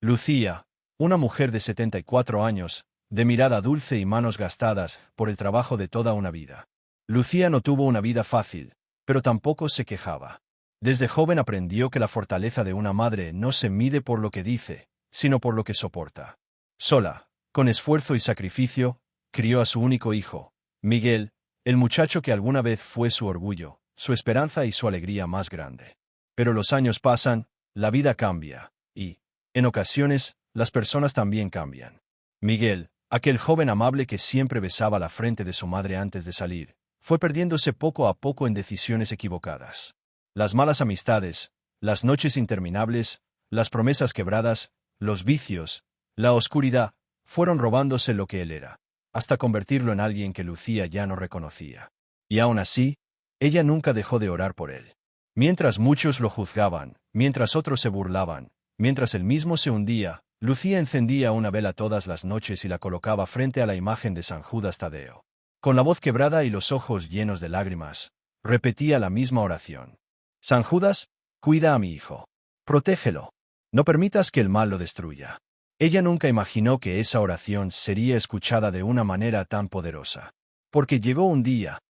Lucía, una mujer de 74 años, de mirada dulce y manos gastadas por el trabajo de toda una vida. Lucía no tuvo una vida fácil, pero tampoco se quejaba. Desde joven aprendió que la fortaleza de una madre no se mide por lo que dice, sino por lo que soporta. Sola, con esfuerzo y sacrificio, crió a su único hijo, Miguel, el muchacho que alguna vez fue su orgullo, su esperanza y su alegría más grande. Pero los años pasan, la vida cambia, y, en ocasiones, las personas también cambian. Miguel, aquel joven amable que siempre besaba la frente de su madre antes de salir, fue perdiéndose poco a poco en decisiones equivocadas. Las malas amistades, las noches interminables, las promesas quebradas, los vicios, la oscuridad, fueron robándose lo que él era, hasta convertirlo en alguien que Lucía ya no reconocía. Y aún así, ella nunca dejó de orar por él. Mientras muchos lo juzgaban, mientras otros se burlaban, mientras él mismo se hundía, Lucía encendía una vela todas las noches y la colocaba frente a la imagen de San Judas Tadeo. Con la voz quebrada y los ojos llenos de lágrimas, repetía la misma oración. San Judas, cuida a mi hijo. Protégelo. No permitas que el mal lo destruya. Ella nunca imaginó que esa oración sería escuchada de una manera tan poderosa. Porque llegó un día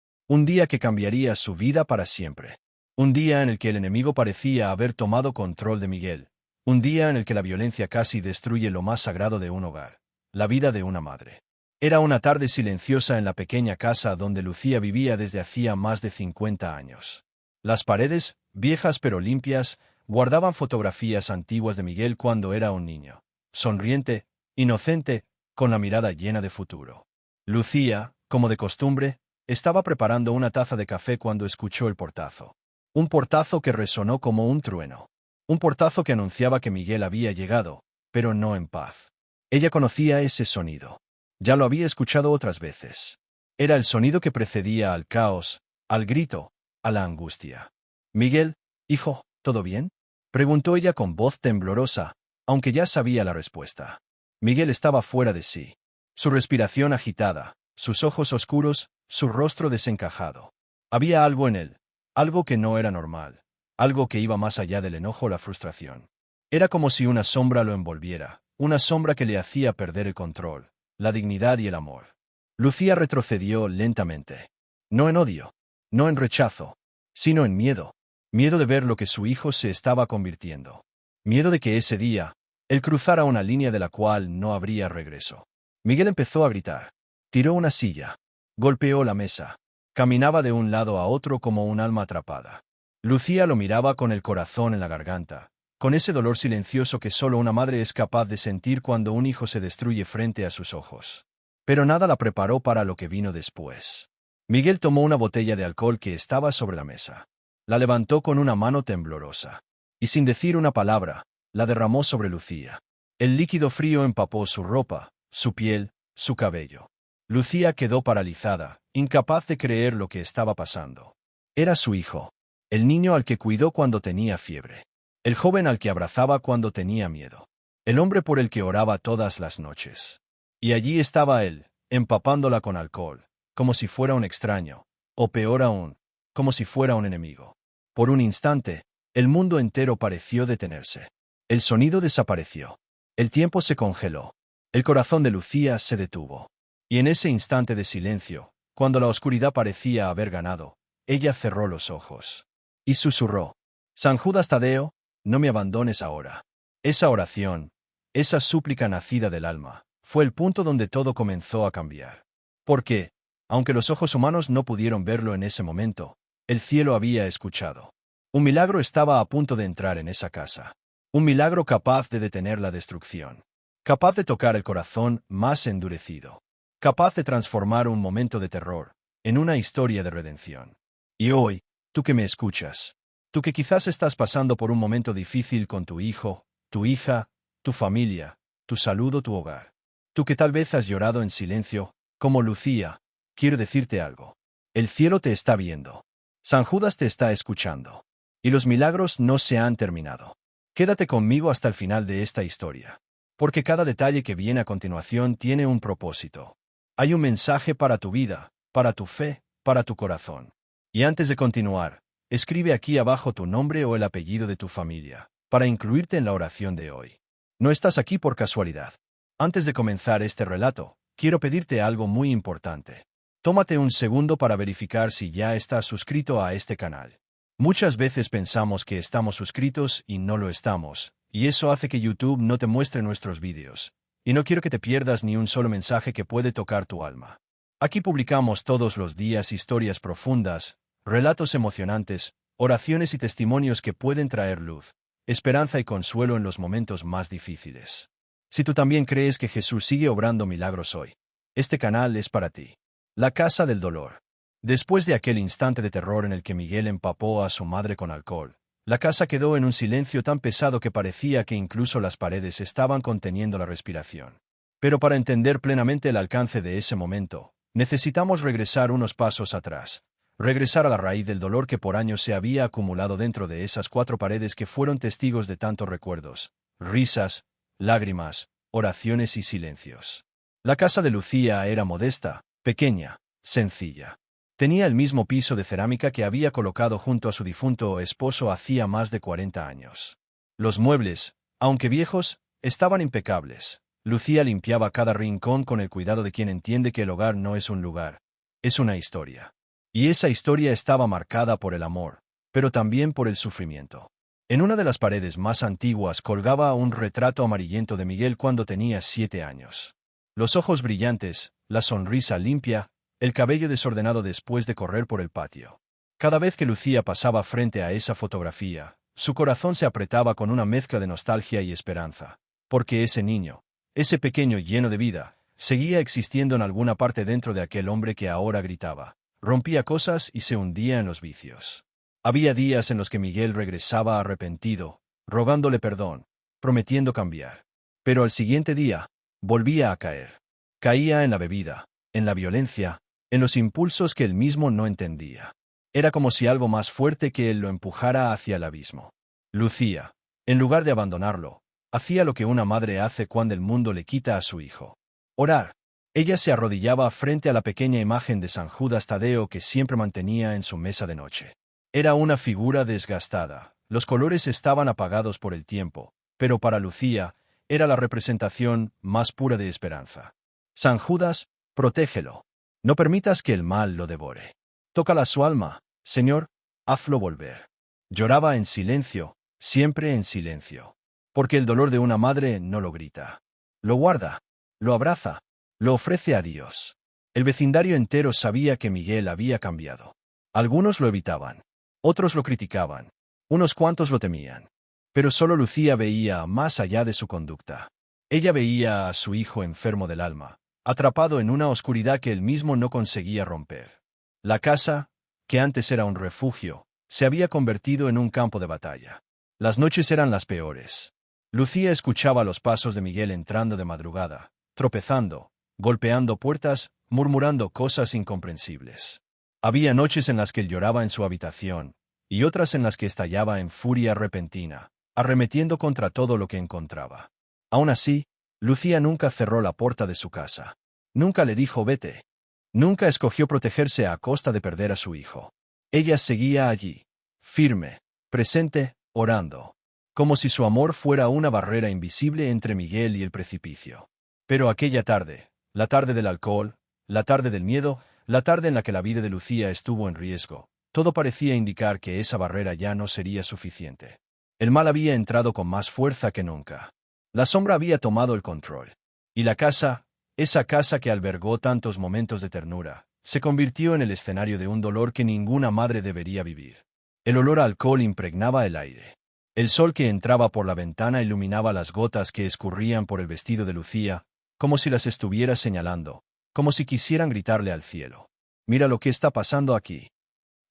que cambiaría su vida para siempre. Un día en el que el enemigo parecía haber tomado control de Miguel. Un día en el que la violencia casi destruye lo más sagrado de un hogar, la vida de una madre. Era una tarde silenciosa en la pequeña casa donde Lucía vivía desde hacía más de 50 años. Las paredes, viejas pero limpias, guardaban fotografías antiguas de Miguel cuando era un niño. Sonriente, inocente, con la mirada llena de futuro. Lucía, como de costumbre, estaba preparando una taza de café cuando escuchó el portazo. Un portazo que resonó como un trueno. Un portazo que anunciaba que Miguel había llegado, pero no en paz. Ella conocía ese sonido. Ya lo había escuchado otras veces. Era el sonido que precedía al caos, al grito, a la angustia. «Miguel, hijo, ¿todo bien?», preguntó ella con voz temblorosa, aunque ya sabía la respuesta. Miguel estaba fuera de sí. Su respiración agitada, sus ojos oscuros, su rostro desencajado. Había algo en él, algo que no era normal, algo que iba más allá del enojo o la frustración. Era como si una sombra lo envolviera, una sombra que le hacía perder el control, la dignidad y el amor. Lucía retrocedió lentamente. No en odio, no en rechazo, sino en miedo. Miedo de ver lo que su hijo se estaba convirtiendo. Miedo de que ese día, él cruzara una línea de la cual no habría regreso. Miguel empezó a gritar. Tiró una silla. Golpeó la mesa. Caminaba de un lado a otro como un alma atrapada. Lucía lo miraba con el corazón en la garganta, con ese dolor silencioso que solo una madre es capaz de sentir cuando un hijo se destruye frente a sus ojos. Pero nada la preparó para lo que vino después. Miguel tomó una botella de alcohol que estaba sobre la mesa. La levantó con una mano temblorosa. Y sin decir una palabra, la derramó sobre Lucía. El líquido frío empapó su ropa, su piel, su cabello. Lucía quedó paralizada, incapaz de creer lo que estaba pasando. Era su hijo. El niño al que cuidó cuando tenía fiebre. El joven al que abrazaba cuando tenía miedo. El hombre por el que oraba todas las noches. Y allí estaba él, empapándola con alcohol, como si fuera un extraño, o peor aún, como si fuera un enemigo. Por un instante, el mundo entero pareció detenerse. El sonido desapareció. El tiempo se congeló. El corazón de Lucía se detuvo. Y en ese instante de silencio, cuando la oscuridad parecía haber ganado, ella cerró los ojos. Y susurró. San Judas Tadeo, no me abandones ahora. Esa oración, esa súplica nacida del alma, fue el punto donde todo comenzó a cambiar. Porque, aunque los ojos humanos no pudieron verlo en ese momento, el cielo había escuchado. Un milagro estaba a punto de entrar en esa casa. Un milagro capaz de detener la destrucción. Capaz de tocar el corazón más endurecido. Capaz de transformar un momento de terror en una historia de redención. Y hoy, tú que me escuchas, tú que quizás estás pasando por un momento difícil con tu hijo, tu hija, tu familia, tu salud o tu hogar. Tú que tal vez has llorado en silencio, como Lucía, quiero decirte algo. El cielo te está viendo. San Judas te está escuchando. Y los milagros no se han terminado. Quédate conmigo hasta el final de esta historia. Porque cada detalle que viene a continuación tiene un propósito. Hay un mensaje para tu vida, para tu fe, para tu corazón. Y antes de continuar, escribe aquí abajo tu nombre o el apellido de tu familia, para incluirte en la oración de hoy. No estás aquí por casualidad. Antes de comenzar este relato, quiero pedirte algo muy importante. Tómate un segundo para verificar si ya estás suscrito a este canal. Muchas veces pensamos que estamos suscritos y no lo estamos, y eso hace que YouTube no te muestre nuestros vídeos. Y no quiero que te pierdas ni un solo mensaje que puede tocar tu alma. Aquí publicamos todos los días historias profundas, relatos emocionantes, oraciones y testimonios que pueden traer luz, esperanza y consuelo en los momentos más difíciles. Si tú también crees que Jesús sigue obrando milagros hoy, este canal es para ti. La casa del dolor. Después de aquel instante de terror en el que Miguel empapó a su madre con alcohol, la casa quedó en un silencio tan pesado que parecía que incluso las paredes estaban conteniendo la respiración. Pero para entender plenamente el alcance de ese momento, necesitamos regresar unos pasos atrás. Regresar a la raíz del dolor que por años se había acumulado dentro de esas cuatro paredes que fueron testigos de tantos recuerdos, risas, lágrimas, oraciones y silencios. La casa de Lucía era modesta, pequeña, sencilla. Tenía el mismo piso de cerámica que había colocado junto a su difunto esposo hacía más de 40 años. Los muebles, aunque viejos, estaban impecables. Lucía limpiaba cada rincón con el cuidado de quien entiende que el hogar no es un lugar, es una historia. Y esa historia estaba marcada por el amor, pero también por el sufrimiento. En una de las paredes más antiguas colgaba un retrato amarillento de Miguel cuando tenía 7 años. Los ojos brillantes, la sonrisa limpia, el cabello desordenado después de correr por el patio. Cada vez que Lucía pasaba frente a esa fotografía, su corazón se apretaba con una mezcla de nostalgia y esperanza, porque ese niño, ese pequeño lleno de vida, seguía existiendo en alguna parte dentro de aquel hombre que ahora gritaba, rompía cosas y se hundía en los vicios. Había días en los que Miguel regresaba arrepentido, rogándole perdón, prometiendo cambiar. Pero al siguiente día, volvía a caer. Caía en la bebida, en la violencia, en los impulsos que él mismo no entendía. Era como si algo más fuerte que él lo empujara hacia el abismo. Lucía, en lugar de abandonarlo, hacía lo que una madre hace cuando el mundo le quita a su hijo. Orar. Ella se arrodillaba frente a la pequeña imagen de San Judas Tadeo que siempre mantenía en su mesa de noche. Era una figura desgastada, los colores estaban apagados por el tiempo, pero para Lucía, era la representación más pura de esperanza. San Judas, protégelo. No permitas que el mal lo devore. Tócala su alma, Señor, hazlo volver. Lloraba en silencio, siempre en silencio. Porque el dolor de una madre no lo grita. Lo guarda, lo abraza, lo ofrece a Dios. El vecindario entero sabía que Miguel había cambiado. Algunos lo evitaban, otros lo criticaban, unos cuantos lo temían. Pero solo Lucía veía más allá de su conducta. Ella veía a su hijo enfermo del alma, atrapado en una oscuridad que él mismo no conseguía romper. La casa, que antes era un refugio, se había convertido en un campo de batalla. Las noches eran las peores. Lucía escuchaba los pasos de Miguel entrando de madrugada, tropezando, golpeando puertas, murmurando cosas incomprensibles. Había noches en las que él lloraba en su habitación, y otras en las que estallaba en furia repentina, arremetiendo contra todo lo que encontraba. Aún así, Lucía nunca cerró la puerta de su casa. Nunca le dijo vete. Nunca escogió protegerse a costa de perder a su hijo. Ella seguía allí, firme, presente, orando, como si su amor fuera una barrera invisible entre Miguel y el precipicio. Pero aquella tarde, la tarde del alcohol, la tarde del miedo, la tarde en la que la vida de Lucía estuvo en riesgo, todo parecía indicar que esa barrera ya no sería suficiente. El mal había entrado con más fuerza que nunca. La sombra había tomado el control. Y la casa, esa casa que albergó tantos momentos de ternura, se convirtió en el escenario de un dolor que ninguna madre debería vivir. El olor a alcohol impregnaba el aire. El sol que entraba por la ventana iluminaba las gotas que escurrían por el vestido de Lucía, como si las estuviera señalando, como si quisieran gritarle al cielo. Mira lo que está pasando aquí.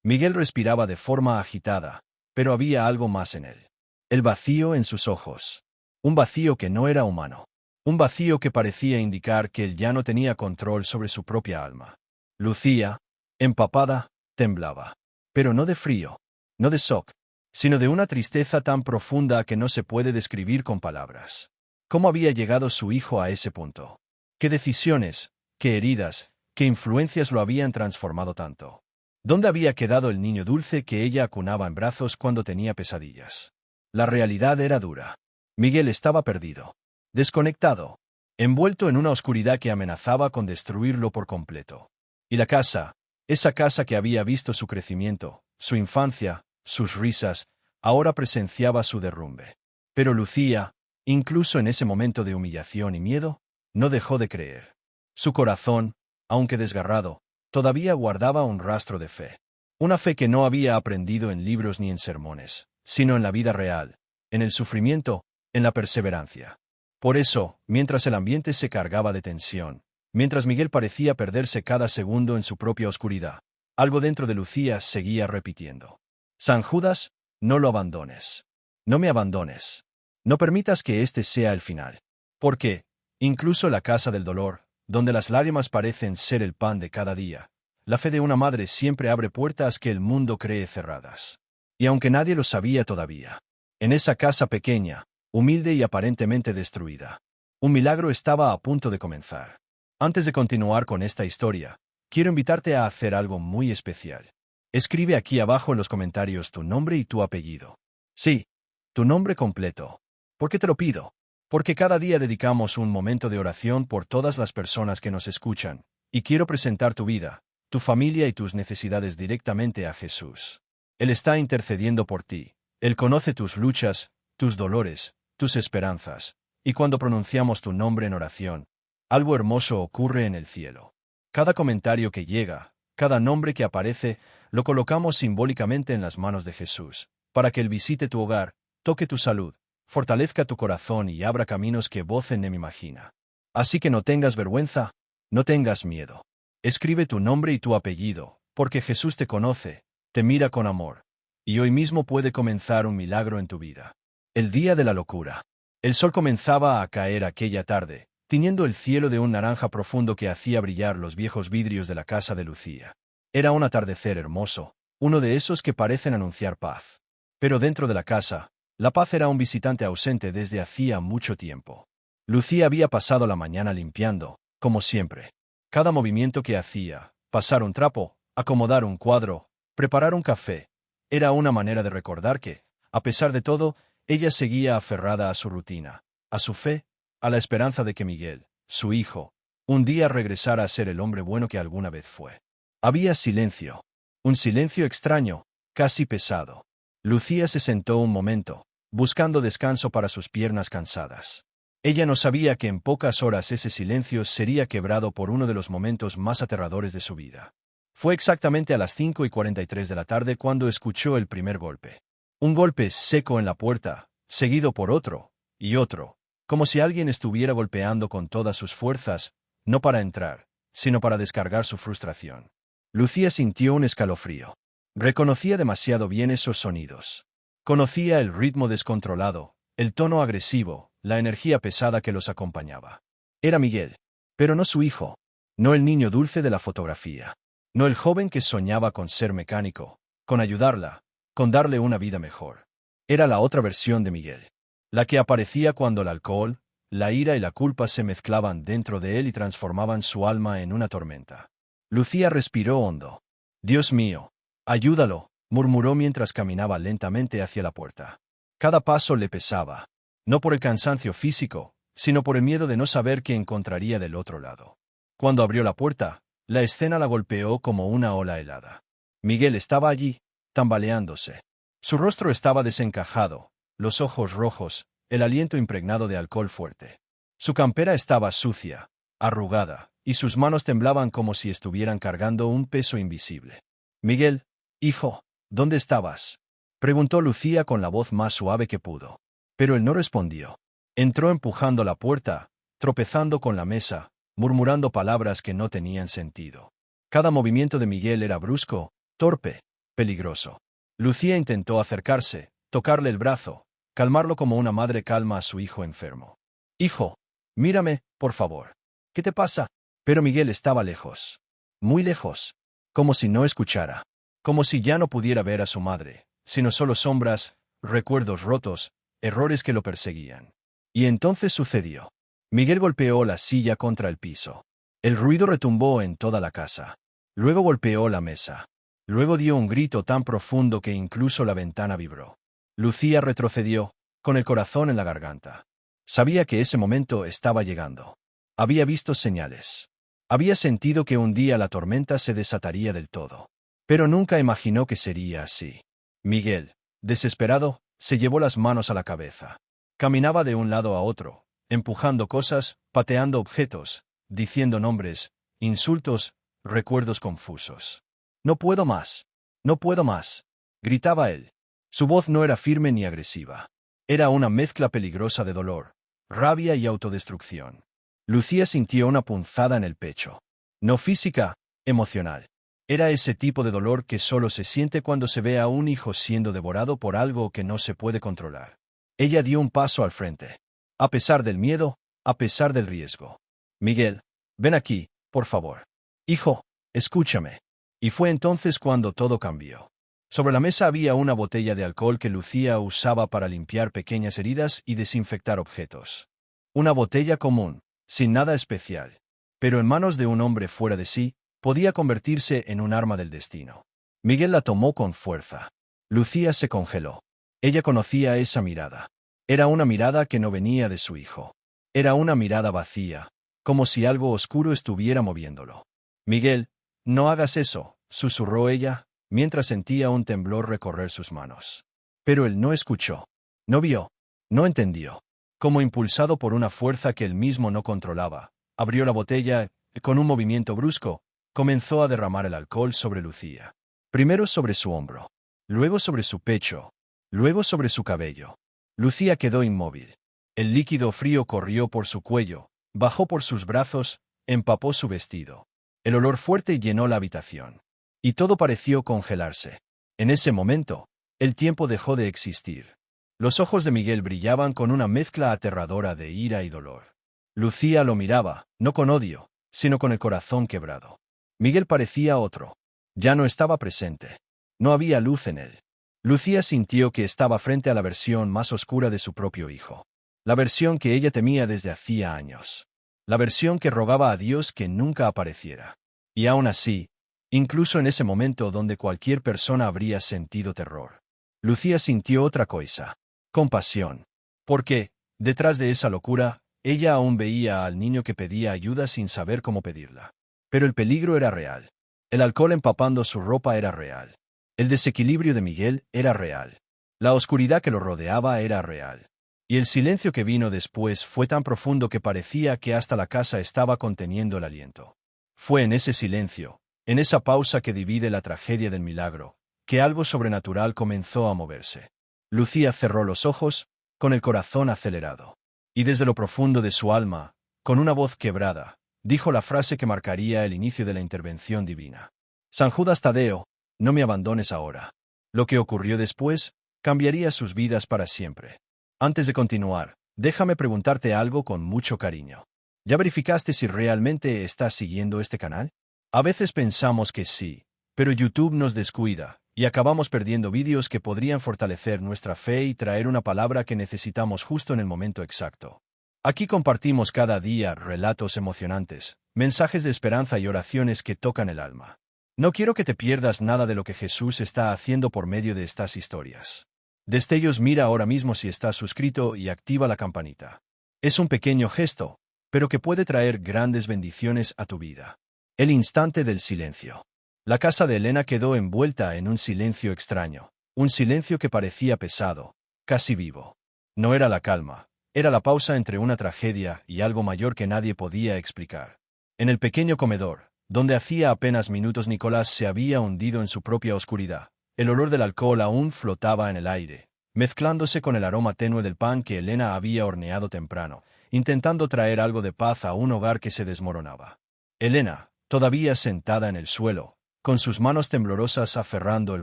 Miguel respiraba de forma agitada, pero había algo más en él. El vacío en sus ojos. Un vacío que no era humano. Un vacío que parecía indicar que él ya no tenía control sobre su propia alma. Lucía, empapada, temblaba. Pero no de frío, no de shock, sino de una tristeza tan profunda que no se puede describir con palabras. ¿Cómo había llegado su hijo a ese punto? ¿Qué decisiones, qué heridas, qué influencias lo habían transformado tanto? ¿Dónde había quedado el niño dulce que ella acunaba en brazos cuando tenía pesadillas? La realidad era dura. Miguel estaba perdido. desconectado, envuelto en una oscuridad que amenazaba con destruirlo por completo. Y la casa, esa casa que había visto su crecimiento, su infancia, sus risas, ahora presenciaba su derrumbe. Pero Lucía, incluso en ese momento de humillación y miedo, no dejó de creer. Su corazón, aunque desgarrado, todavía guardaba un rastro de fe. Una fe que no había aprendido en libros ni en sermones, sino en la vida real, en el sufrimiento, en la perseverancia. Por eso, mientras el ambiente se cargaba de tensión, mientras Miguel parecía perderse cada segundo en su propia oscuridad, algo dentro de Lucía seguía repitiendo: San Judas, no lo abandones. No me abandones. No permitas que este sea el final. Porque, incluso en la casa del dolor, donde las lágrimas parecen ser el pan de cada día, la fe de una madre siempre abre puertas que el mundo cree cerradas. Y aunque nadie lo sabía todavía, en esa casa pequeña, humilde y aparentemente destruida, un milagro estaba a punto de comenzar. Antes de continuar con esta historia, quiero invitarte a hacer algo muy especial. Escribe aquí abajo en los comentarios tu nombre y tu apellido. Sí, tu nombre completo. ¿Por qué te lo pido? Porque cada día dedicamos un momento de oración por todas las personas que nos escuchan, y quiero presentar tu vida, tu familia y tus necesidades directamente a Jesús. Él está intercediendo por ti. Él conoce tus luchas, tus dolores, tus esperanzas, y cuando pronunciamos tu nombre en oración, algo hermoso ocurre en el cielo. Cada comentario que llega, cada nombre que aparece, lo colocamos simbólicamente en las manos de Jesús, para que Él visite tu hogar, toque tu salud, fortalezca tu corazón y abra caminos que voz en me imagina. Así que no tengas vergüenza, no tengas miedo. Escribe tu nombre y tu apellido, porque Jesús te conoce, te mira con amor, y hoy mismo puede comenzar un milagro en tu vida. El día de la locura. El sol comenzaba a caer aquella tarde, tiñendo el cielo de un naranja profundo que hacía brillar los viejos vidrios de la casa de Lucía. Era un atardecer hermoso, uno de esos que parecen anunciar paz. Pero dentro de la casa, la paz era un visitante ausente desde hacía mucho tiempo. Lucía había pasado la mañana limpiando, como siempre. Cada movimiento que hacía, pasar un trapo, acomodar un cuadro, preparar un café, era una manera de recordar que, a pesar de todo, ella seguía aferrada a su rutina, a su fe, a la esperanza de que Miguel, su hijo, un día regresara a ser el hombre bueno que alguna vez fue. Había silencio, un silencio extraño, casi pesado. Lucía se sentó un momento, buscando descanso para sus piernas cansadas. Ella no sabía que en pocas horas ese silencio sería quebrado por uno de los momentos más aterradores de su vida. Fue exactamente a las 5:43 de la tarde cuando escuchó el primer golpe. Un golpe seco en la puerta, seguido por otro, y otro, como si alguien estuviera golpeando con todas sus fuerzas, no para entrar, sino para descargar su frustración. Lucía sintió un escalofrío. Reconocía demasiado bien esos sonidos. Conocía el ritmo descontrolado, el tono agresivo, la energía pesada que los acompañaba. Era Miguel, pero no su hijo, no el niño dulce de la fotografía, no el joven que soñaba con ser mecánico, con ayudarla, con darle una vida mejor. Era la otra versión de Miguel, la que aparecía cuando el alcohol, la ira y la culpa se mezclaban dentro de él y transformaban su alma en una tormenta. Lucía respiró hondo. Dios mío, ayúdalo, murmuró mientras caminaba lentamente hacia la puerta. Cada paso le pesaba, no por el cansancio físico, sino por el miedo de no saber qué encontraría del otro lado. Cuando abrió la puerta, la escena la golpeó como una ola helada. Miguel estaba allí, tambaleándose. Su rostro estaba desencajado, los ojos rojos, el aliento impregnado de alcohol fuerte. Su campera estaba sucia, arrugada, y sus manos temblaban como si estuvieran cargando un peso invisible. Miguel, hijo, ¿dónde estabas?, preguntó Lucía con la voz más suave que pudo. Pero él no respondió. Entró empujando la puerta, tropezando con la mesa, murmurando palabras que no tenían sentido. Cada movimiento de Miguel era brusco, torpe, peligroso. Lucía intentó acercarse, tocarle el brazo, calmarlo como una madre calma a su hijo enfermo. Hijo, mírame, por favor. ¿Qué te pasa? Pero Miguel estaba lejos. Muy lejos. Como si no escuchara. Como si ya no pudiera ver a su madre, sino solo sombras, recuerdos rotos, errores que lo perseguían. Y entonces sucedió. Miguel golpeó la silla contra el piso. El ruido retumbó en toda la casa. Luego golpeó la mesa. Luego dio un grito tan profundo que incluso la ventana vibró. Lucía retrocedió, con el corazón en la garganta. Sabía que ese momento estaba llegando. Había visto señales. Había sentido que un día la tormenta se desataría del todo. Pero nunca imaginó que sería así. Miguel, desesperado, se llevó las manos a la cabeza. Caminaba de un lado a otro, empujando cosas, pateando objetos, diciendo nombres, insultos, recuerdos confusos. «No puedo más. No puedo más», gritaba él. Su voz no era firme ni agresiva. Era una mezcla peligrosa de dolor, rabia y autodestrucción. Lucía sintió una punzada en el pecho. No física, emocional. Era ese tipo de dolor que solo se siente cuando se ve a un hijo siendo devorado por algo que no se puede controlar. Ella dio un paso al frente. A pesar del miedo, a pesar del riesgo. «Miguel, ven aquí, por favor. Hijo, escúchame». Y fue entonces cuando todo cambió. Sobre la mesa había una botella de alcohol que Lucía usaba para limpiar pequeñas heridas y desinfectar objetos. Una botella común, sin nada especial. Pero en manos de un hombre fuera de sí, podía convertirse en un arma del destino. Miguel la tomó con fuerza. Lucía se congeló. Ella conocía esa mirada. Era una mirada que no venía de su hijo. Era una mirada vacía, como si algo oscuro estuviera moviéndolo. «Miguel, no hagas eso», susurró ella, mientras sentía un temblor recorrer sus manos. Pero él no escuchó. No vio. No entendió. Como impulsado por una fuerza que él mismo no controlaba, abrió la botella y, con un movimiento brusco, comenzó a derramar el alcohol sobre Lucía. Primero sobre su hombro, luego sobre su pecho, luego sobre su cabello. Lucía quedó inmóvil. El líquido frío corrió por su cuello, bajó por sus brazos, empapó su vestido. El olor fuerte llenó la habitación. Y todo pareció congelarse. En ese momento, el tiempo dejó de existir. Los ojos de Miguel brillaban con una mezcla aterradora de ira y dolor. Lucía lo miraba, no con odio, sino con el corazón quebrado. Miguel parecía otro. Ya no estaba presente. No había luz en él. Lucía sintió que estaba frente a la versión más oscura de su propio hijo. La versión que ella temía desde hacía años. La versión que rogaba a Dios que nunca apareciera. Y aún así, incluso en ese momento donde cualquier persona habría sentido terror, Lucía sintió otra cosa. Compasión. Porque, detrás de esa locura, ella aún veía al niño que pedía ayuda sin saber cómo pedirla. Pero el peligro era real. El alcohol empapando su ropa era real. El desequilibrio de Miguel era real. La oscuridad que lo rodeaba era real. Y el silencio que vino después fue tan profundo que parecía que hasta la casa estaba conteniendo el aliento. Fue en ese silencio, en esa pausa que divide la tragedia del milagro, que algo sobrenatural comenzó a moverse. Lucía cerró los ojos, con el corazón acelerado. Y desde lo profundo de su alma, con una voz quebrada, dijo la frase que marcaría el inicio de la intervención divina. «San Judas Tadeo, no me abandones ahora». Lo que ocurrió después cambiaría sus vidas para siempre. Antes de continuar, déjame preguntarte algo con mucho cariño. ¿Ya verificaste si realmente estás siguiendo este canal? A veces pensamos que sí, pero YouTube nos descuida, y acabamos perdiendo vídeos que podrían fortalecer nuestra fe y traer una palabra que necesitamos justo en el momento exacto. Aquí compartimos cada día relatos emocionantes, mensajes de esperanza y oraciones que tocan el alma. No quiero que te pierdas nada de lo que Jesús está haciendo por medio de estas historias. Destellos, mira ahora mismo si estás suscrito y activa la campanita. Es un pequeño gesto, pero que puede traer grandes bendiciones a tu vida. El instante del silencio. La casa de Elena quedó envuelta en un silencio extraño, un silencio que parecía pesado, casi vivo. No era la calma, era la pausa entre una tragedia y algo mayor que nadie podía explicar. En el pequeño comedor, donde hacía apenas minutos Nicolás se había hundido en su propia oscuridad, el olor del alcohol aún flotaba en el aire, mezclándose con el aroma tenue del pan que Elena había horneado temprano, intentando traer algo de paz a un hogar que se desmoronaba. Elena, todavía sentada en el suelo, con sus manos temblorosas aferrando el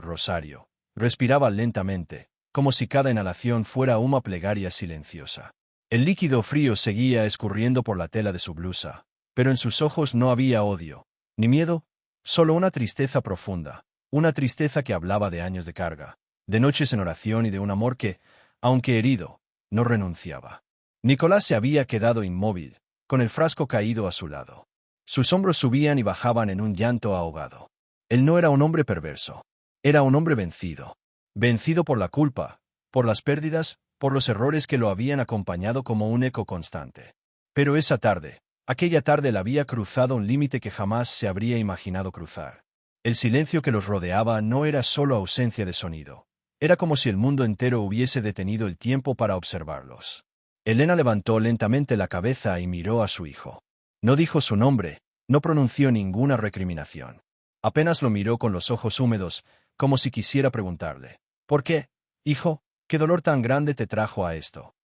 rosario, respiraba lentamente, como si cada inhalación fuera una plegaria silenciosa. El líquido frío seguía escurriendo por la tela de su blusa, pero en sus ojos no había odio, ni miedo, solo una tristeza profunda, una tristeza que hablaba de años de carga, de noches en oración y de un amor que, aunque herido, no renunciaba. Nicolás se había quedado inmóvil, con el frasco caído a su lado. Sus hombros subían y bajaban en un llanto ahogado. Él no era un hombre perverso. Era un hombre vencido. Vencido por la culpa, por las pérdidas, por los errores que lo habían acompañado como un eco constante. Pero esa tarde, aquella tarde la había cruzado un límite que jamás se habría imaginado cruzar. El silencio que los rodeaba no era solo ausencia de sonido. Era como si el mundo entero hubiese detenido el tiempo para observarlos. Elena levantó lentamente la cabeza y miró a su hijo. No dijo su nombre, no pronunció ninguna recriminación. Apenas lo miró con los ojos húmedos, como si quisiera preguntarle: ¿por qué, hijo? ¿Qué dolor tan grande te trajo a esto?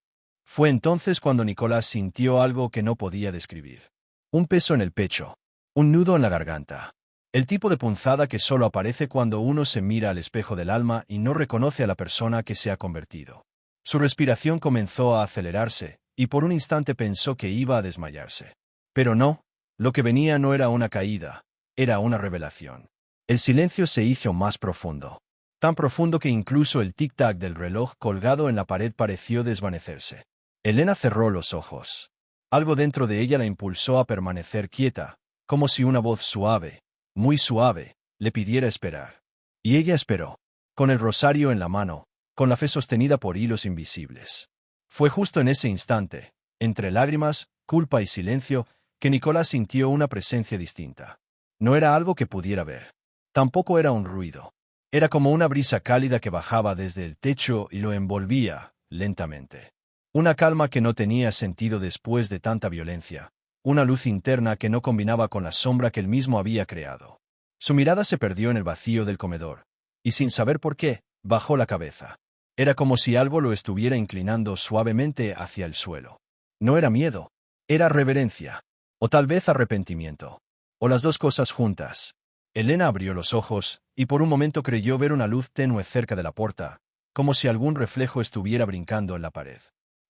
Fue entonces cuando Nicolás sintió algo que no podía describir. Un peso en el pecho, un nudo en la garganta. El tipo de punzada que solo aparece cuando uno se mira al espejo del alma y no reconoce a la persona que se ha convertido. Su respiración comenzó a acelerarse, y por un instante pensó que iba a desmayarse. Pero no, lo que venía no era una caída, era una revelación. El silencio se hizo más profundo. Tan profundo que incluso el tic-tac del reloj colgado en la pared pareció desvanecerse. Elena cerró los ojos. Algo dentro de ella la impulsó a permanecer quieta, como si una voz suave, muy suave, le pidiera esperar. Y ella esperó, con el rosario en la mano, con la fe sostenida por hilos invisibles. Fue justo en ese instante, entre lágrimas, culpa y silencio, que Nicolás sintió una presencia distinta. No era algo que pudiera ver. Tampoco era un ruido. Era como una brisa cálida que bajaba desde el techo y lo envolvía, lentamente. Una calma que no tenía sentido después de tanta violencia. Una luz interna que no combinaba con la sombra que él mismo había creado. Su mirada se perdió en el vacío del comedor, y sin saber por qué, bajó la cabeza. Era como si algo lo estuviera inclinando suavemente hacia el suelo. No era miedo, era reverencia, o tal vez arrepentimiento, o las dos cosas juntas. Elena abrió los ojos, y por un momento creyó ver una luz tenue cerca de la puerta, como si algún reflejo estuviera brincando en la pared.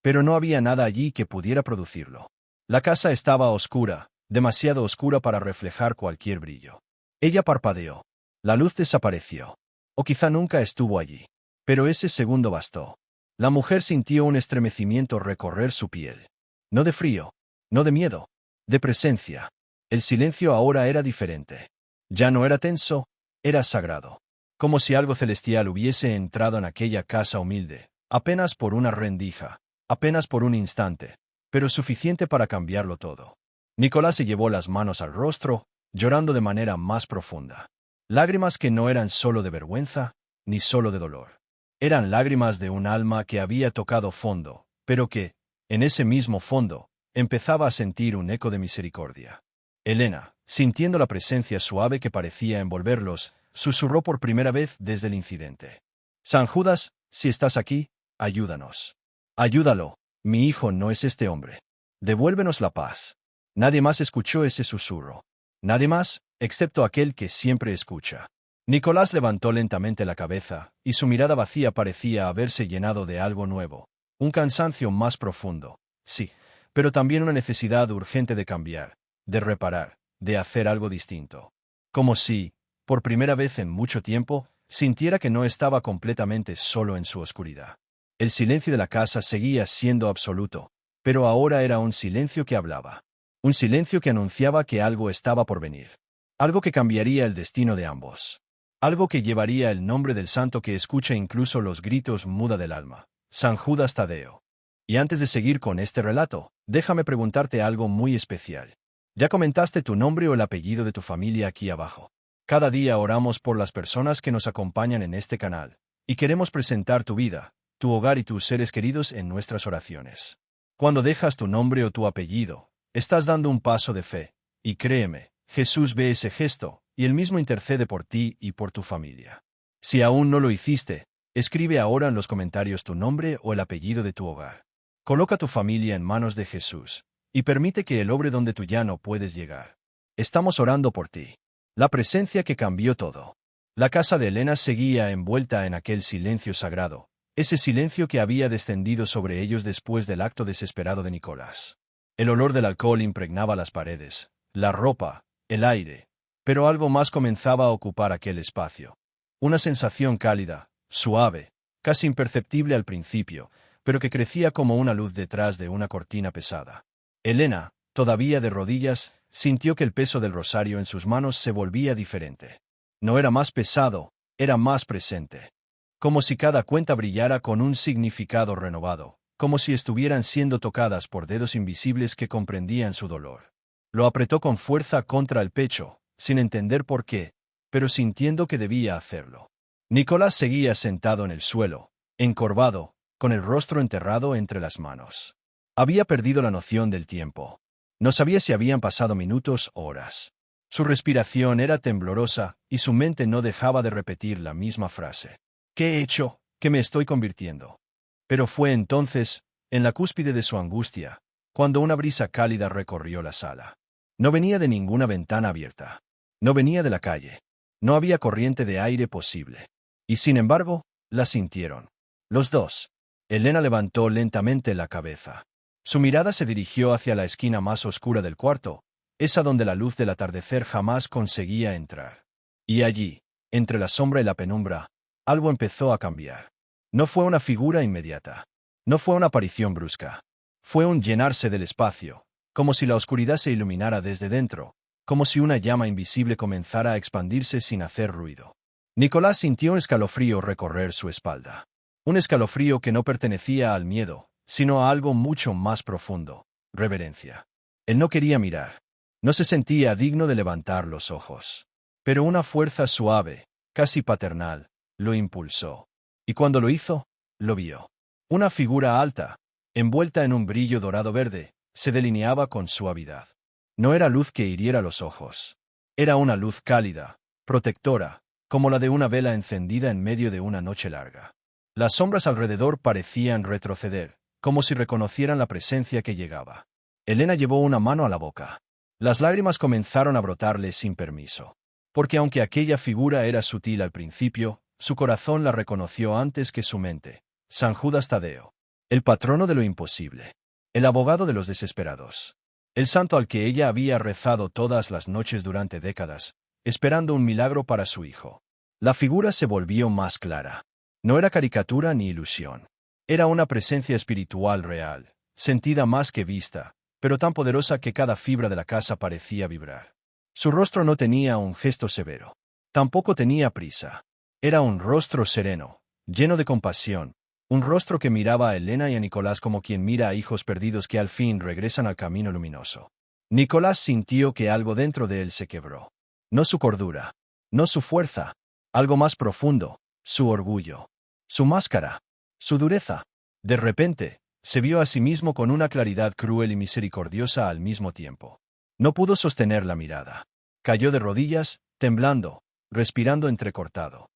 Pero no había nada allí que pudiera producirlo. La casa estaba oscura, demasiado oscura para reflejar cualquier brillo. Ella parpadeó. La luz desapareció. O quizá nunca estuvo allí. Pero ese segundo bastó. La mujer sintió un estremecimiento recorrer su piel. No de frío, no de miedo, de presencia. El silencio ahora era diferente. Ya no era tenso, era sagrado. Como si algo celestial hubiese entrado en aquella casa humilde, apenas por una rendija, apenas por un instante, pero suficiente para cambiarlo todo. Nicolás se llevó las manos al rostro, llorando de manera más profunda. Lágrimas que no eran solo de vergüenza, ni solo de dolor. Eran lágrimas de un alma que había tocado fondo, pero que, en ese mismo fondo, empezaba a sentir un eco de misericordia. Elena, sintiendo la presencia suave que parecía envolverlos, susurró por primera vez desde el incidente: San Judas, si estás aquí, ayúdanos. Ayúdalo, mi hijo no es este hombre. Devuélvenos la paz. Nadie más escuchó ese susurro. Nadie más, excepto aquel que siempre escucha. Nicolás levantó lentamente la cabeza, y su mirada vacía parecía haberse llenado de algo nuevo. Un cansancio más profundo, sí, pero también una necesidad urgente de cambiar, de reparar, de hacer algo distinto. Como si, por primera vez en mucho tiempo, sintiera que no estaba completamente solo en su oscuridad. El silencio de la casa seguía siendo absoluto, pero ahora era un silencio que hablaba. Un silencio que anunciaba que algo estaba por venir. Algo que cambiaría el destino de ambos. Algo que llevaría el nombre del santo que escucha incluso los gritos muda del alma, San Judas Tadeo. Y antes de seguir con este relato, déjame preguntarte algo muy especial. ¿Ya comentaste tu nombre o el apellido de tu familia aquí abajo? Cada día oramos por las personas que nos acompañan en este canal, y queremos presentar tu vida, tu hogar y tus seres queridos en nuestras oraciones. Cuando dejas tu nombre o tu apellido, estás dando un paso de fe, y créeme, Jesús ve ese gesto, y él mismo intercede por ti y por tu familia. Si aún no lo hiciste, escribe ahora en los comentarios tu nombre o el apellido de tu hogar. Coloca tu familia en manos de Jesús, y permite que Él obre donde tú ya no puedes llegar. Estamos orando por ti. La presencia que cambió todo. La casa de Elena seguía envuelta en aquel silencio sagrado, ese silencio que había descendido sobre ellos después del acto desesperado de Nicolás. El olor del alcohol impregnaba las paredes, la ropa, el aire, pero algo más comenzaba a ocupar aquel espacio. Una sensación cálida, suave, casi imperceptible al principio, pero que crecía como una luz detrás de una cortina pesada. Elena, todavía de rodillas, sintió que el peso del rosario en sus manos se volvía diferente. No era más pesado, era más presente. como si cada cuenta brillara con un significado renovado, como si estuvieran siendo tocadas por dedos invisibles que comprendían su dolor. Lo apretó con fuerza contra el pecho, sin entender por qué, pero sintiendo que debía hacerlo. Nicolás seguía sentado en el suelo, encorvado, con el rostro enterrado entre las manos. Había perdido la noción del tiempo. No sabía si habían pasado minutos o horas. Su respiración era temblorosa y su mente no dejaba de repetir la misma frase. ¿Qué he hecho? ¿Qué me estoy convirtiendo? Pero fue entonces, en la cúspide de su angustia, cuando una brisa cálida recorrió la sala. No venía de ninguna ventana abierta. No venía de la calle. No había corriente de aire posible. Y sin embargo, la sintieron. Los dos. Elena levantó lentamente la cabeza. Su mirada se dirigió hacia la esquina más oscura del cuarto, esa donde la luz del atardecer jamás conseguía entrar. Y allí, entre la sombra y la penumbra, algo empezó a cambiar. No fue una figura inmediata. No fue una aparición brusca. Fue un llenarse del espacio, como si la oscuridad se iluminara desde dentro, como si una llama invisible comenzara a expandirse sin hacer ruido. Nicolás sintió un escalofrío recorrer su espalda. Un escalofrío que no pertenecía al miedo, sino a algo mucho más profundo: reverencia. Él no quería mirar. No se sentía digno de levantar los ojos. Pero una fuerza suave, casi paternal, lo impulsó. Y cuando lo hizo, lo vio. Una figura alta, envuelta en un brillo dorado-verde, se delineaba con suavidad. No era luz que hiriera los ojos. Era una luz cálida, protectora, como la de una vela encendida en medio de una noche larga. Las sombras alrededor parecían retroceder, como si reconocieran la presencia que llegaba. Elena llevó una mano a la boca. Las lágrimas comenzaron a brotarle sin permiso. Porque aunque aquella figura era sutil al principio, su corazón la reconoció antes que su mente. San Judas Tadeo. El patrono de lo imposible. El abogado de los desesperados. El santo al que ella había rezado todas las noches durante décadas, esperando un milagro para su hijo. La figura se volvió más clara. No era caricatura ni ilusión. Era una presencia espiritual real, sentida más que vista, pero tan poderosa que cada fibra de la casa parecía vibrar. Su rostro no tenía un gesto severo. Tampoco tenía prisa. Era un rostro sereno, lleno de compasión, un rostro que miraba a Elena y a Nicolás como quien mira a hijos perdidos que al fin regresan al camino luminoso. Nicolás sintió que algo dentro de él se quebró. No su cordura, no su fuerza, algo más profundo, su orgullo, su máscara, su dureza. De repente, se vio a sí mismo con una claridad cruel y misericordiosa al mismo tiempo. No pudo sostener la mirada. Cayó de rodillas, temblando, respirando entrecortado.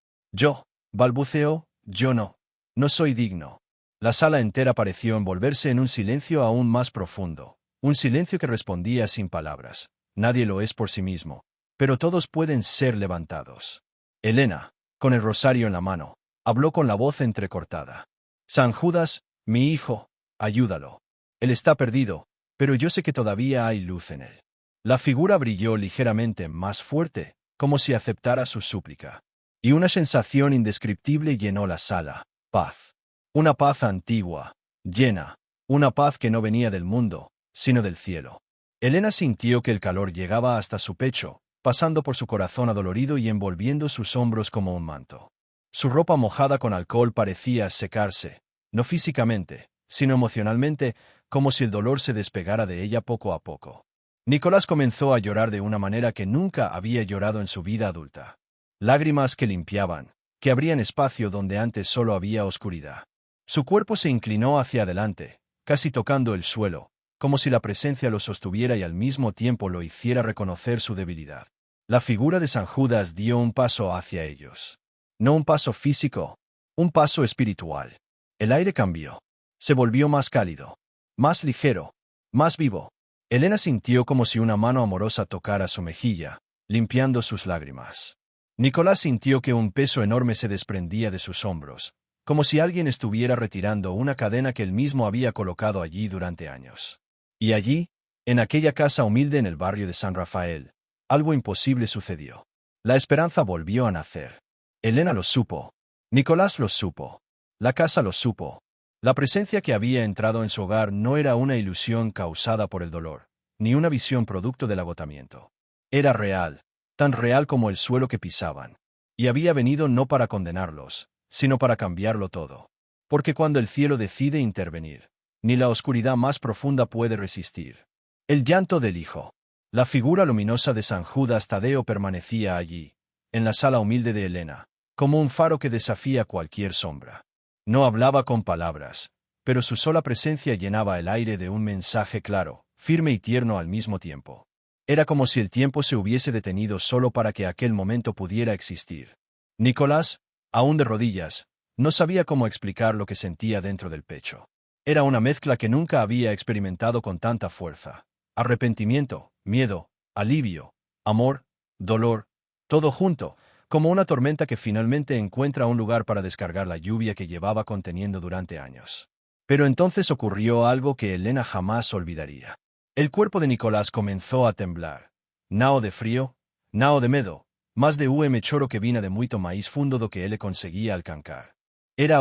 Balbuceó, yo no soy digno. La sala entera pareció envolverse en un silencio aún más profundo, un silencio que respondía sin palabras. Nadie lo es por sí mismo, pero todos pueden ser levantados. Elena, con el rosario en la mano, habló con la voz entrecortada. San Judas, mi hijo, ayúdalo. Él está perdido, pero yo sé que todavía hay luz en él. La figura brilló ligeramente más fuerte, como si aceptara su súplica. Y una sensación indescriptible llenó la sala. Paz. Una paz antigua, llena, una paz que no venía del mundo, sino del cielo. Elena sintió que el calor llegaba hasta su pecho, pasando por su corazón adolorido y envolviendo sus hombros como un manto. Su ropa mojada con alcohol parecía secarse, no físicamente, sino emocionalmente, como si el dolor se despegara de ella poco a poco. Nicolás comenzó a llorar de una manera que nunca había llorado en su vida adulta. Lágrimas que limpiaban, que abrían espacio donde antes solo había oscuridad. Su cuerpo se inclinó hacia adelante, casi tocando el suelo, como si la presencia lo sostuviera y al mismo tiempo lo hiciera reconocer su debilidad. La figura de San Judas dio un paso hacia ellos. No un paso físico, un paso espiritual. El aire cambió. Se volvió más cálido, más ligero, más vivo. Elena sintió como si una mano amorosa tocara su mejilla, limpiando sus lágrimas. Nicolás sintió que un peso enorme se desprendía de sus hombros, como si alguien estuviera retirando una cadena que él mismo había colocado allí durante años. Y allí, en aquella casa humilde en el barrio de San Rafael, algo imposible sucedió. La esperanza volvió a nacer. Elena lo supo. Nicolás lo supo. La casa lo supo. La presencia que había entrado en su hogar no era una ilusión causada por el dolor, ni una visión producto del agotamiento. Era real, tan real como el suelo que pisaban. Y había venido no para condenarlos, sino para cambiarlo todo. Porque cuando el cielo decide intervenir, ni la oscuridad más profunda puede resistir. El llanto del hijo. La figura luminosa de San Judas Tadeo permanecía allí, en la sala humilde de Elena, como un faro que desafía cualquier sombra. No hablaba con palabras, pero su sola presencia llenaba el aire de un mensaje claro, firme y tierno al mismo tiempo. Era como si el tiempo se hubiese detenido solo para que aquel momento pudiera existir. Nicolás, aún de rodillas, no sabía cómo explicar lo que sentía dentro del pecho. Era una mezcla que nunca había experimentado con tanta fuerza. Arrepentimiento, miedo, alivio, amor, dolor, todo junto, como una tormenta que finalmente encuentra un lugar para descargar la lluvia que llevaba conteniendo durante años. Pero entonces ocurrió algo que Elena jamás olvidaría. El cuerpo de Nicolás comenzó a temblar. Nao de frío, nao de medo, más de choro que vina de muito maíz fundo do que ele conseguía alcanzar. Era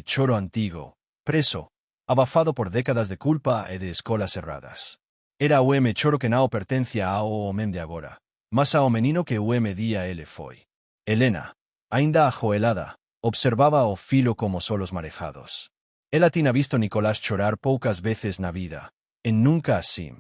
choro antigo, preso, abafado por décadas de culpa e de escolas cerradas. Era choro que nao pertencia ao homem de agora, mas ao menino que día ele foi. Elena, ainda ajoelada, observaba o filo como solos marejados. Ela tinha visto Nicolás chorar poucas veces na vida, en nunca así.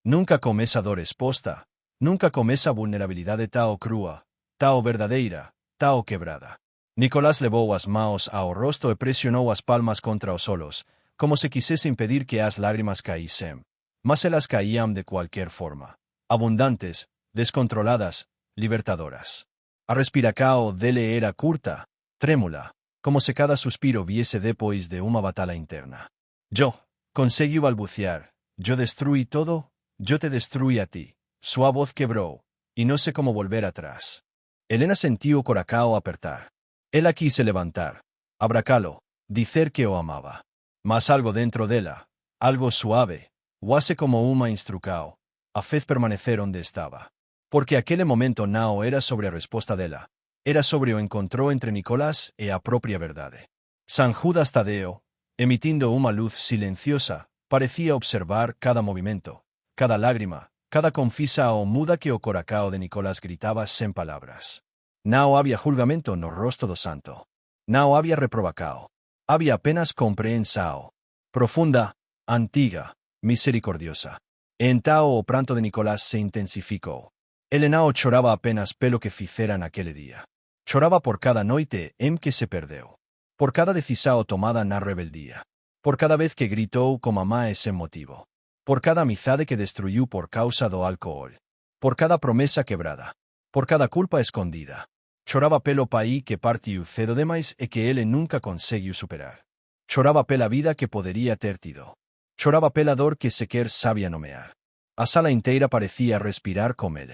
Nunca com esa dor exposta, nunca com esa vulnerabilidade tao crua, tao verdadeira, tao quebrada. Nicolás levou as mãos ao rosto e presionou as palmas contra os olhos, como se quisesse impedir que as lágrimas caíssem. Mas elas caíam de qualquer forma. Abundantes, descontroladas, libertadoras. A respiração dele era curta, trémula, como se cada suspiro viesse depois de uma batalha interna. Yo, consegui balbucear, yo destruí todo, yo te destruí a ti. Sua voz quebrou, e não sei como volver atrás. Elena sentiu o coração apertar. Ela quise levantar, abracá-lo, dizer que o amava. Mas algo dentro dela, algo suave, quase como uma instrucção, a fez permanecer onde estava. Porque aquele momento não era sobre a resposta dela, era sobre o encontró entre Nicolás e a própria verdade. San Judas Tadeo, emitindo uma luz silenciosa, parecía observar cada movimento, cada lágrima, cada confisa o muda que o coração de Nicolás gritaba sem palabras. Não havia julgamento no rosto do santo. Não havia reprovação. Havia apenas compreensão. Profunda, antiga, misericordiosa. E então o pranto de Nicolás se intensificou. Ele não choraba apenas pelo que fizera naquele dia. Choraba por cada noite em que se perdeu. Por cada decisão tomada na rebeldia. Por cada vez que gritou com mamá sem motivo. Por cada amizade que destruiu por causa do álcool. Por cada promesa quebrada. Por cada culpa escondida. Choraba pelo país que partiu cedo demais e que ele nunca conseguiu superar. Choraba pela vida que poderia ter tido. Choraba pela dor que sequer sabia nomear. A sala inteira parecía respirar com ele.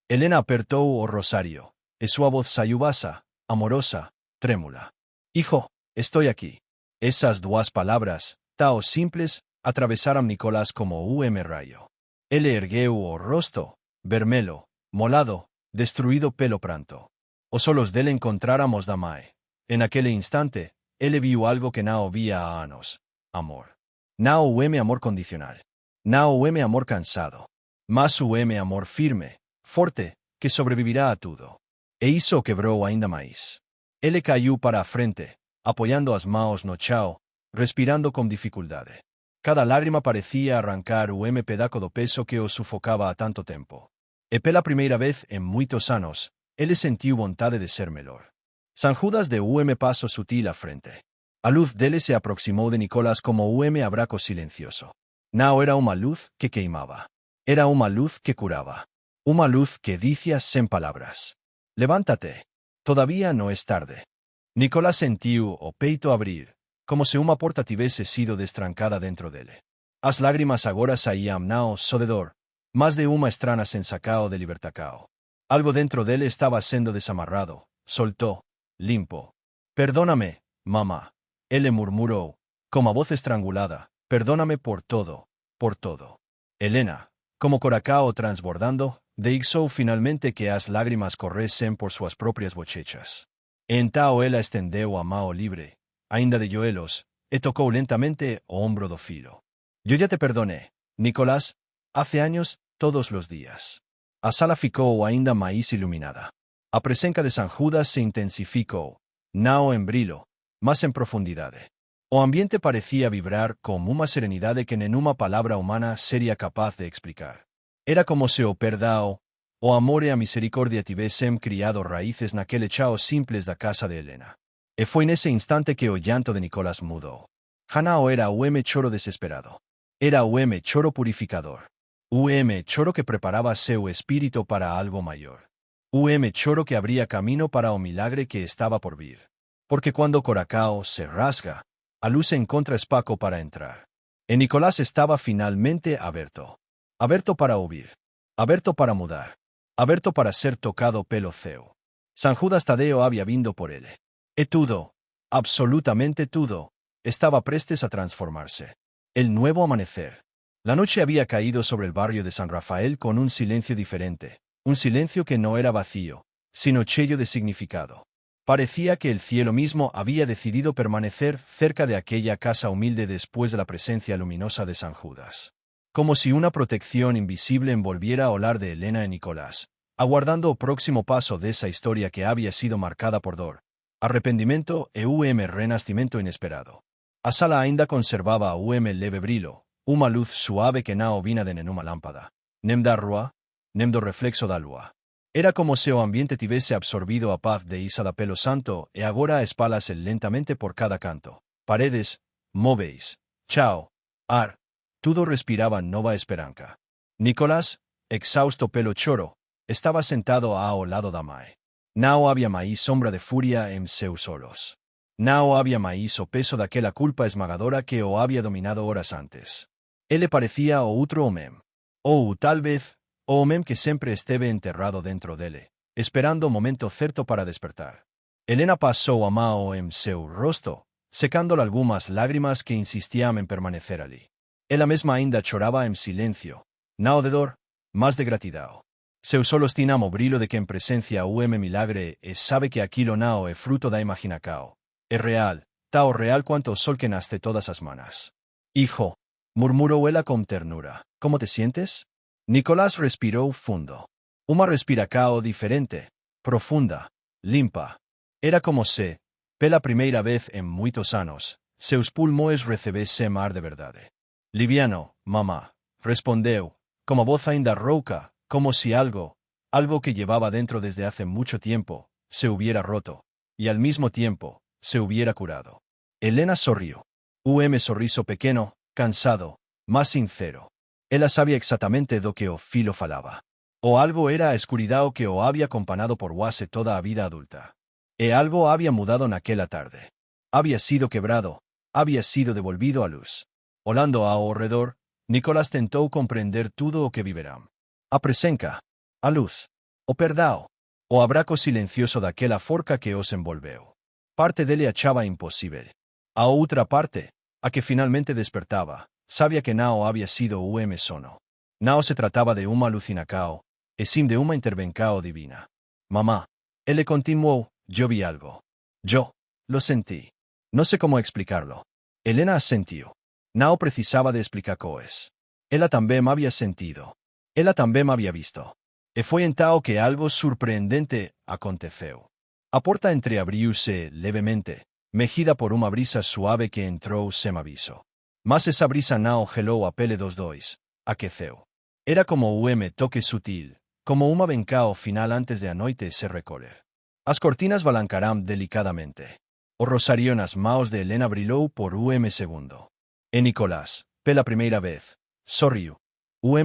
Elena apertou o rosario, e sua voz saiu baixa, amorosa, trémula. Hijo, estou aqui. Essas duas palavras, tão simples, atravessaram Nicolás como raio. Ele ergueu o rosto, vermelho, molado, destruído pelo pranto. Os olhos dele encontráramos da mãe. En aquele instante, ele viu algo que não via há anos. Amor. Não o amor condicional. Não o amor cansado. Mas o amor firme, forte, que sobrevivirá a tudo. E isso quebrou ainda mais. Ele caiu para a frente, apoiando as mãos no chão, respirando com dificuldade. Cada lágrima parecía arrancar o pedaço do peso que o sufocava há tanto tempo. E pela primeira vez em muitos anos, ele sentiu vontade de ser melhor. San Judas deu passo sutil à frente. A luz dele se aproximou de Nicolás como abraco silencioso. Não era uma luz que queimava. Era uma luz que curava. Uma luz que dizia sem palavras: levántate. Todavía no es tarde. Nicolás sentiu o peito abrir, como se uma porta tivesse sido destrancada dentro dele. As lágrimas agora saíam não só de dor, mas de uma estranha sensação de libertação. Algo dentro dele estava sendo desamarrado, soltou, limpo. Perdóname, mamá. Ele murmurou, com a voz estrangulada, perdóname por todo, por todo. Elena, como coração transbordando, deixou finalmente que as lágrimas corressem por suas próprias bochechas. Então ela estendeu a mão livre, ainda de joelhos, e tocou lentamente o ombro do filho. Eu já te perdoné, Nicolás, hace años, todos los días. A sala ficou ainda mais iluminada. A presença de San Judas se intensificou, não em brilho, más en profundidad. O ambiente parecía vibrar con una serenidad que nenhuma palabra humana sería capaz de explicar. Era como se o perdao, o amor e a misericordia tivessem criado raíces naquele chao simples da casa de Helena. E foi nesse instante que o llanto de Nicolás mudou. Hanao era o choro desesperado. Era o choro purificador. O choro que preparaba seu espírito para algo maior. O choro que abría camino para o milagre que estaba por vir. Porque cuando Coracao se rasga, a luz encontra espaco para entrar. E Nicolás estaba finalmente aberto. Aberto para ouvir. Aberto para mudar. Aberto para ser tocado pelo céu. San Judas Tadeo había vindo por ele. E tudo, absolutamente tudo, estaba prestes a transformarse. El nuevo amanecer. La noche había caído sobre el barrio de San Rafael con un silencio diferente, un silencio que no era vacío, sino lleno de significado. Parecía que el cielo mismo había decidido permanecer cerca de aquella casa humilde después de la presencia luminosa de San Judas. Como si una protección invisible envolviera a olar de Helena y Nicolás, aguardando el próximo paso de esa historia que había sido marcada por dor, arrepentimiento e renacimiento inesperado. A sala ainda conservaba leve brillo, uma luz suave que não vina de nenhuma lámpada, nem da rua, nem do reflexo da lua. Era como se o ambiente tivesse absorbido a paz de Isa da pelo santo e agora espalase lentamente por cada canto. Paredes, móveis, chao, ar, tudo respiraba nova esperanza. Nicolás, exhausto pelo choro, estaba sentado ao lado da mãe. Não había mais sombra de furia en seus olhos. Não había mais o peso daquela culpa esmagadora que o había dominado horas antes. Ele parecía o outro homem. Ou, tal vez, o homem que sempre esteve enterrado dentro dele, esperando o momento certo para despertar. Helena passou a mão em seu rosto, secando algumas lágrimas que insistiam en permanecer ali. Ela mesma ainda chorava em silêncio, não de dor, mas de gratidão. Seus olhos tinham o brilho de quem presencia o milagre e sabe que aquilo não é fruto da imaginação. É real, tão real quanto o sol que nasce todas as manas. Hijo, murmurou ela com ternura, ¿cómo te sientes? Nicolás respirou fundo. Uma respiração diferente, profunda, limpa. Era como se, pela primeira vez em muitos anos, seus pulmões recebessem ar de verdade. Liviano, mamá, respondeu, como voz ainda rouca, como si algo que llevaba dentro desde hace mucho tiempo, se hubiera roto, y al mismo tiempo, se hubiera curado. Helena sorrió. Sorriso pequeno, cansado, más sincero. Ela sabía exactamente do que o filo falaba. O algo era a escuridão que o había acompanhado por quase toda a vida adulta. E algo había mudado naquela tarde. Había sido quebrado, había sido devolvido a luz. Olhando ao redor, Nicolás tentou compreender tudo o que viverán. A presença, a luz, o perdão, o abraço silencioso daquela forca que os envolveu. Parte dele achava impossível. A outra parte, a que finalmente despertava, sabia que não havia sido o sono. Não se tratava de uma alucinação, e sim de uma intervenção divina. Mamá, ele continuou, yo vi algo. Yo, lo sentí. No sé cómo explicarlo. Helena asentiu. Não precisava de explicações. Ela também havia sentido. Ela também havia visto. E foi então que algo surpreendente aconteceu. A porta entreabriu-se levemente, mexida por uma brisa suave que entrou sem aviso. Mas essa brisa não gelou a pele dos dois, aqueceu. Era como toque sutil, como uma vencao final antes de a noite se recolher. As cortinas balancaram delicadamente. O rosario nas mãos de Helena brilhou por segundo. E Nicolás, pela primeira vez, sorriu.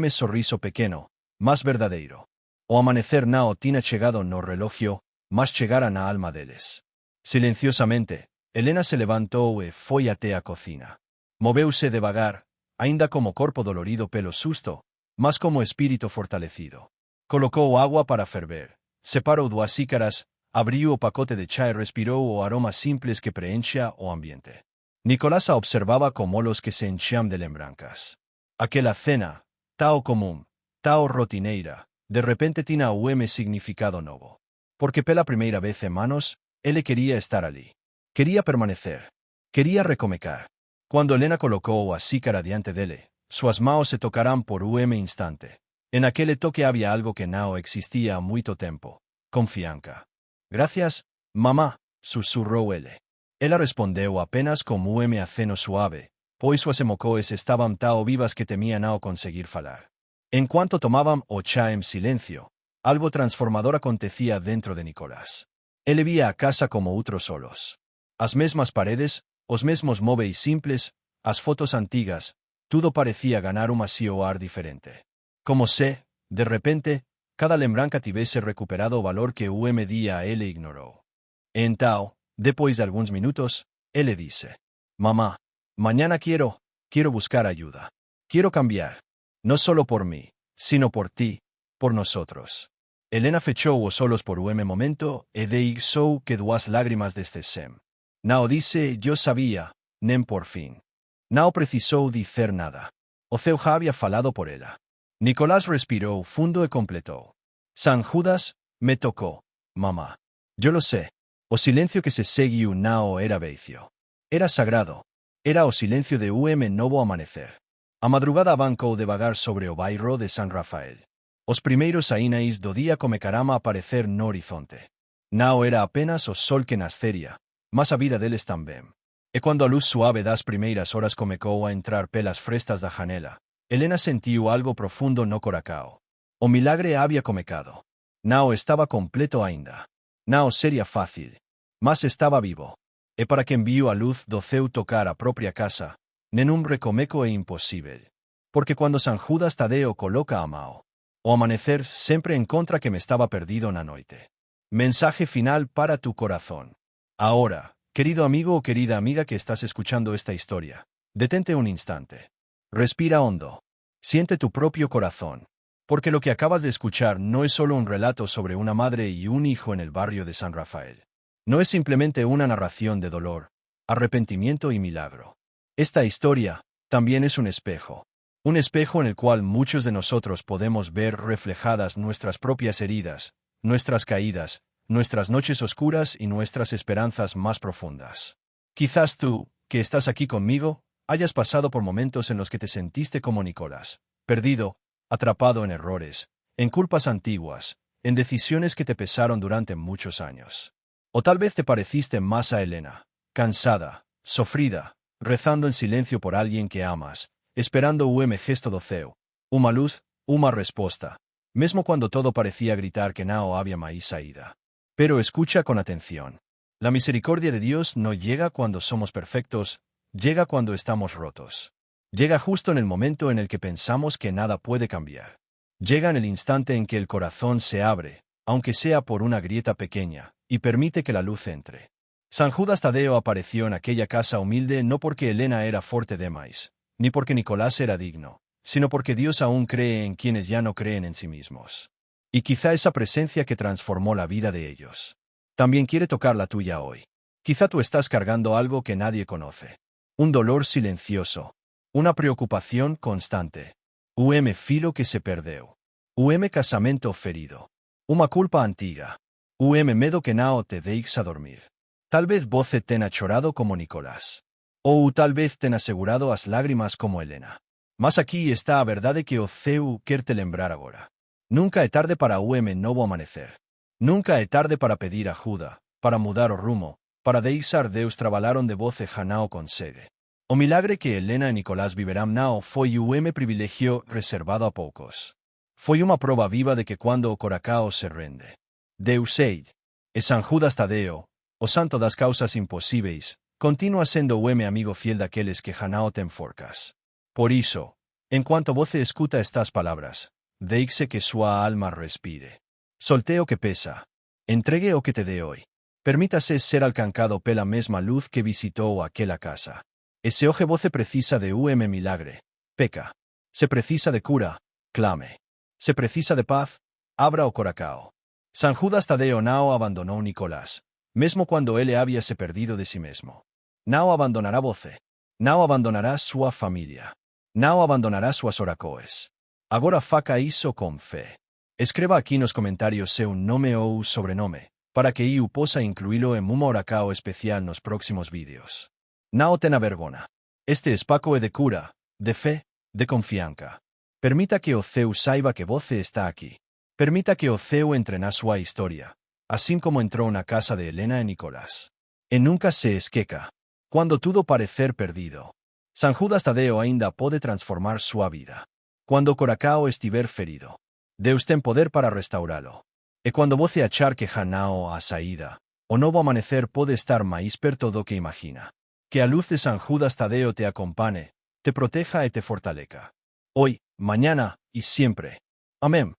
Sorriso pequeno, mas verdadeiro. O amanecer não tinha chegado no relógio, mas chegara na alma deles. Silenciosamente, Helena se levantou e foi até a cocina. Moveu-se devagar, ainda como corpo dolorido pelo susto, mas como espírito fortalecido. Colocou água para ferver, separou duas xícaras, abriu o pacote de chá e respirou o aroma simples que preenchia o ambiente. Nicolás a observava com olhos que se enchiam de lembranças. Aquela cena, tão comum, tão rotineira, de repente tinha significado novo. Porque pela primeira vez em anos, ele queria estar ali. Queria permanecer. Queria recomeçar. Quando Helena colocou a xícara diante dele, suas mãos se tocaram por instante. En aquele toque havia algo que não existia há muito tempo. Confiança. Gracias, mamá, sussurrou ele. Ela respondeu apenas com aceno suave, pois suas emocoes estavam tão vivas que temia não conseguir falar. Enquanto tomavam o chá em silêncio, algo transformador acontecia dentro de Nicolás. Ele via a casa como outros solos. As mesmas paredes, os mesmos móveis simples, as fotos antigas, tudo parecía ganar un vacío ar diferente. Como se, de repente, cada lembranca tivesse recuperado o valor que o día a ele ignorou. Então, depois de alguns minutos, ele disse: Mamá, mañana quiero buscar ayuda. Quiero cambiar. No solo por mí, sino por ti, por nosotros. Helena fechou os olhos por momento e deixou que duas lágrimas descessem. Não disse yo sabia, nem por fim. Não precisou dizer nada. O céu já havia falado por ela. Nicolás respirou fundo e completou. San Judas, me tocou, mamá. Yo lo sé. O silencio que se seguiu não era beicio. Era sagrado. Era o silencio de novo amanecer. A madrugada avancou devagar sobre o bairro de San Rafael. Os primeiros ainais do día começaram a aparecer no horizonte. Não era apenas o sol que nasceria, mas a vida deles também. E quando a luz suave das primeiras horas comecou a entrar pelas frestas da janela, Helena sentiu algo profundo no coração. O milagre havia começado. Não estava completo ainda. Não seria fácil. Mas estava vivo. E para quem viu a luz do céu tocar a própria casa, nenhum recomeço é impossível. Porque quando San Judas Tadeo coloca a mão, o amanecer sempre encontra que me estava perdido na noite. Mensaje final para tu corazón. Ahora, querido amigo o querida amiga que estás escuchando esta historia, detente un instante. Respira hondo. Siente tu propio corazón. Porque lo que acabas de escuchar no es solo un relato sobre una madre y un hijo en el barrio de San Rafael. No es simplemente una narración de dolor, arrepentimiento y milagro. Esta historia también es un espejo. Un espejo en el cual muchos de nosotros podemos ver reflejadas nuestras propias heridas, nuestras caídas, nuestras noches oscuras y nuestras esperanzas más profundas. Quizás tú, que estás aquí conmigo, hayas pasado por momentos en los que te sentiste como Nicolás, perdido, atrapado en errores, en culpas antiguas, en decisiones que te pesaron durante muchos años. O tal vez te pareciste más a Helena, cansada, sofrida, rezando en silencio por alguien que amas, esperando gesto do céu, uma luz, uma resposta, mesmo cuando todo parecía gritar que no había más saída. Pero escucha con atención. La misericordia de Dios no llega cuando somos perfectos, llega cuando estamos rotos. Llega justo en el momento en el que pensamos que nada puede cambiar. Llega en el instante en que el corazón se abre, aunque sea por una grieta pequeña, y permite que la luz entre. San Judas Tadeo apareció en aquella casa humilde no porque Helena era fuerte demais, ni porque Nicolás era digno, sino porque Dios aún cree en quienes ya no creen en sí mismos. Y quizá esa presencia que transformó la vida de ellos también quiere tocar la tuya hoy. Quizá tú estás cargando algo que nadie conoce. Un dolor silencioso. Una preocupación constante. Filo que se perdeu. Casamento ferido. Uma culpa antiga. Medo que não te deixa dormir. Tal vez voce tenha chorado como Nicolás. Ou tal vez tenha segurado as lágrimas como Helena. Mas aquí está a verdade que o céu quer te lembrar agora. Nunca é tarde para novo amanecer. Nunca é tarde para pedir ajuda, para mudar o rumo, para deixar Deus trabalhar onde voce já não consegue. O milagre que Helena e Nicolás viverán não foi privilegio reservado a poucos. Foi uma prova viva de que quando o coração se rende, Deus eid. E San Judas Tadeo, o santo das causas impossíveis, continua sendo amigo fiel daqueles que já não te enforcas. Por isso, enquanto você escuta estas palavras, deixe que sua alma respire. Soltee o que pesa. Entregue o que te dé hoy. Permítase ser alcanzado pela mesma luz que visitou aquela casa. Ese oje voce precisa de milagre. Peca. Se precisa de cura. Clame. Se precisa de paz. Abra o coração. San Judas Tadeo não abandonou Nicolás, mesmo quando ele había se perdido de si mesmo. Não abandonará você. Não abandonará sua família. Não abandonará suas oracoes. Agora faca isso com fé. Escreva aqui nos comentários seu nome ou sobrenome, para que eu possa incluí-lo em uma oração especial nos próximos vídeos. Não tenha vergonha. Este espaço é de cura, de fé, de confiança. Permita que o céu saiba que você está aqui. Permita que o céu entre na sua história, assim como entrou na casa de Helena e Nicolás. e nunca se esqueca. Quando tudo parecer perdido, San Judas Tadeo ainda pode transformar sua vida. Quando o coração estiver ferido, Deus tem poder para restaurá-lo. E quando você achar que já não há saída, o novo amanecer pode estar mais perto do que imagina. Que a luz de San Judas Tadeo te acompañe, te proteja y te fortalezca. Hoy, mañana y siempre. Amén.